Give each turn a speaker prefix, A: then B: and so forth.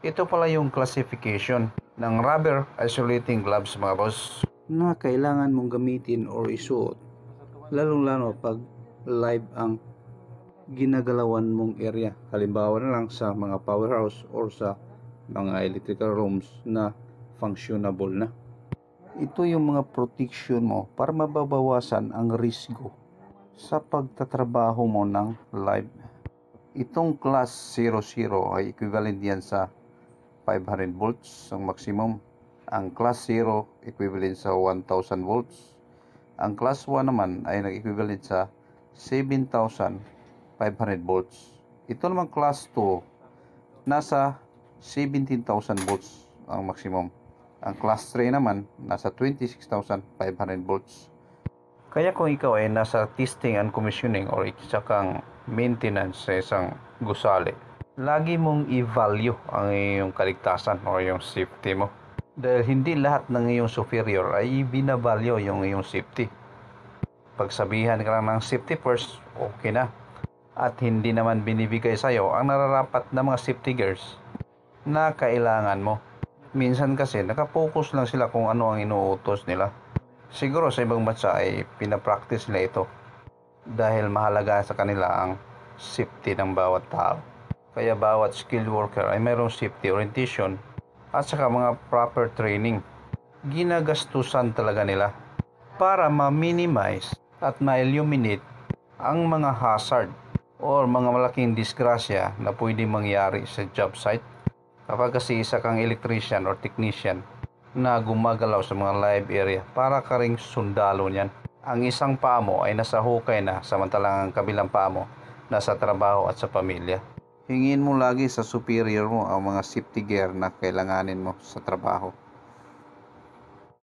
A: Ito pala yung classification ng rubber isolating gloves mga boss na kailangan mong gamitin or isuot, lalong-lalo pag live ang ginagalawan mong area. Halimbawa na lang sa mga powerhouse or sa mga electrical rooms na functionable na. Ito yung mga protection mo para mababawasan ang risgo sa pagtatrabaho mo ng live. Itong class 00 ay equivalent yan sa 500 volts ang maximum. Ang class 0 equivalent sa 1000 volts. Ang class 1 naman ay nag-equivalent sa 7500 volts. Ito naman class 2 nasa 17,000 volts ang maximum. Ang class 3 naman nasa 26,500 volts. Kaya kung ikaw ay nasa testing and commissioning or isa kang maintenance sa isang gusali, lagi mong i-value ang iyong kaligtasan o yung safety mo. Dahil hindi lahat ng iyong superior ay binavalue yung iyong safety. Pagsabihan ka lang ng safety first, okay na. At hindi naman binibigay sa'yo ang nararapat na mga safety gears na kailangan mo. Minsan kasi nakapokus lang sila kung ano ang inuutos nila. Siguro sa ibang bansa ay pinapractice nila ito dahil mahalaga sa kanila ang safety ng bawat tao. Kaya bawat skilled worker ay mayroong safety orientation at saka mga proper training. Ginagastusan talaga nila para ma-minimize at ma-eliminate ang mga hazard or mga malaking disgrasya na pwedeng mangyari sa job site. Kapag kasi isa kang electrician or technician na gumagalaw sa mga live area, para ka ring sundalo niyan. Ang isang paa mo ay nasa hukay na, samantalang ang kabilang paa mo nasa trabaho at sa pamilya. Hingin mo lagi sa superior mo ang mga safety gear na kailanganin mo sa trabaho.